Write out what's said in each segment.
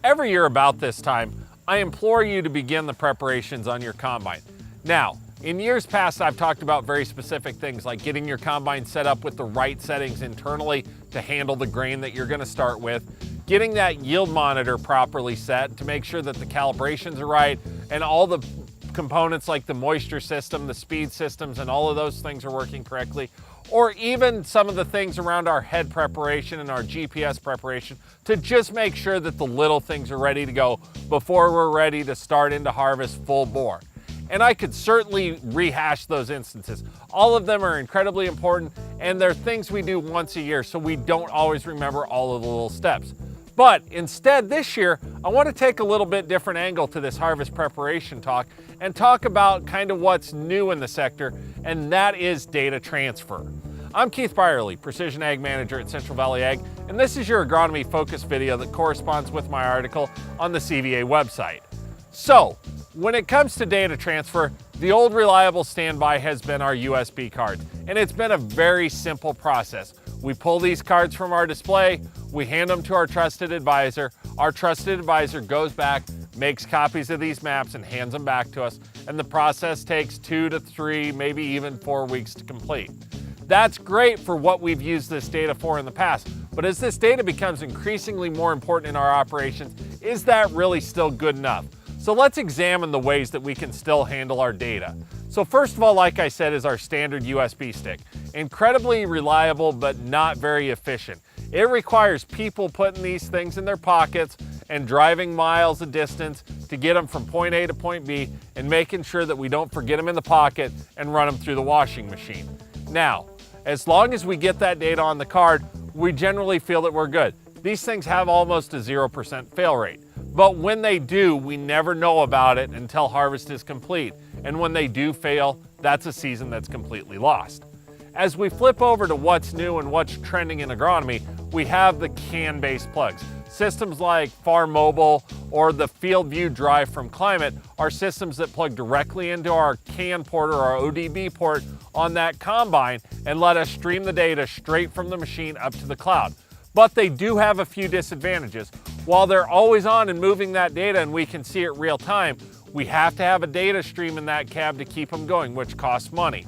Every year about this time, I implore you to begin the preparations on your combine. Now, in years past, I've talked about very specific things like getting your combine set up with the right settings internally to handle the grain that you're going to start with, getting that yield monitor properly set to make sure that the calibrations are right and all the components like the moisture system, the speed systems, and all of those things are working correctly, or even some of the things around our head preparation and our GPS preparation to just make sure that the little things are ready to go before we're ready to start into harvest full bore. And I could certainly rehash those instances. All of them are incredibly important, and they're things we do once a year, so we don't always remember all of the little steps. But instead this year, I want to take a little bit different angle to this harvest preparation talk and talk about kind of what's new in the sector, and that is data transfer. I'm Keith Byerly, Precision Ag Manager at Central Valley Ag, and this is your agronomy focus video that corresponds with my article on the CVA website. So, when it comes to data transfer, the old reliable standby has been our USB cards, and it's been a very simple process. We pull these cards from our display, we hand them to our trusted advisor goes back, makes copies of these maps and hands them back to us, and the process takes 2 to 3, maybe even 4 weeks to complete. That's great for what we've used this data for in the past, but as this data becomes increasingly more important in our operations, is that really still good enough? So let's examine the ways that we can still handle our data. So first of all, like I said, is our standard USB stick. Incredibly reliable, but not very efficient. It requires people putting these things in their pockets and driving miles a distance to get them from point A to point B and making sure that we don't forget them in the pocket and run them through the washing machine. Now, as long as we get that data on the card, we generally feel that we're good. These things have almost a 0% fail rate. But when they do, we never know about it until harvest is complete. And when they do fail, that's a season that's completely lost. As we flip over to what's new and what's trending in agronomy, we have the CAN-based plugs. Systems like Farm Mobile or the FieldView Drive from Climate are systems that plug directly into our CAN port or our ODB port on that combine and let us stream the data straight from the machine up to the cloud. But they do have a few disadvantages. While they're always on and moving that data and we can see it real time, we have to have a data stream in that cab to keep them going, which costs money.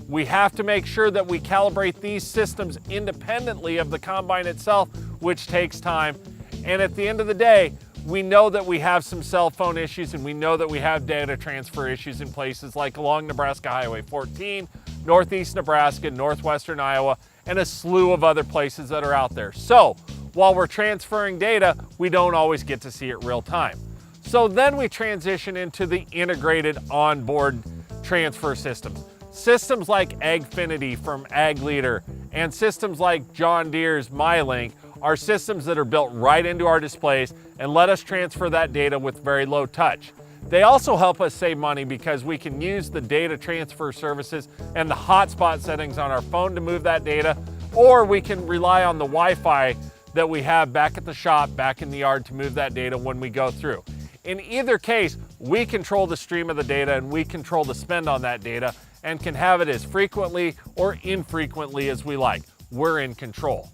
We have to make sure that we calibrate these systems independently of the combine itself, which takes time. And at the end of the day, we know that we have some cell phone issues and we know that we have data transfer issues in places like along Nebraska Highway 14, Northeast Nebraska, Northwestern Iowa, and a slew of other places that are out there. So, while we're transferring data, we don't always get to see it real time. So then we transition into the integrated onboard transfer systems. Systems like AgFinity from AgLeader and systems like John Deere's MyLink are systems that are built right into our displays and let us transfer that data with very low touch. They also help us save money because we can use the data transfer services and the hotspot settings on our phone to move that data, or we can rely on the Wi-Fi that we have back at the shop, back in the yard to move that data when we go through. In either case, we control the stream of the data and we control the spend on that data and can have it as frequently or infrequently as we like. We're in control.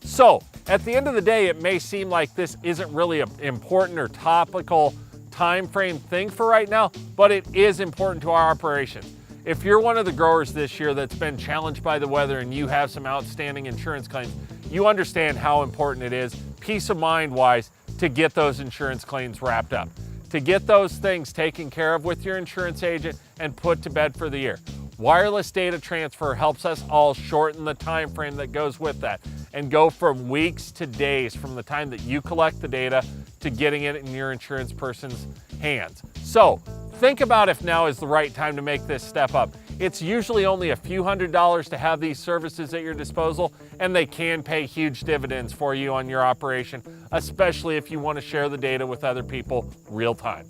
So, at the end of the day, it may seem like this isn't really an important or topical time frame thing for right now, but it is important to our operations. If you're one of the growers this year that's been challenged by the weather and you have some outstanding insurance claims, you understand how important it is, peace of mind wise, to get those insurance claims wrapped up, to get those things taken care of with your insurance agent and put to bed for the year. Wireless data transfer helps us all shorten the time frame that goes with that and go from weeks to days from the time that you collect the data to getting it in your insurance person's hands. So think about if now is the right time to make this step up. It's usually only a few $100s to have these services at your disposal, and they can pay huge dividends for you on your operation, especially if you want to share the data with other people real time.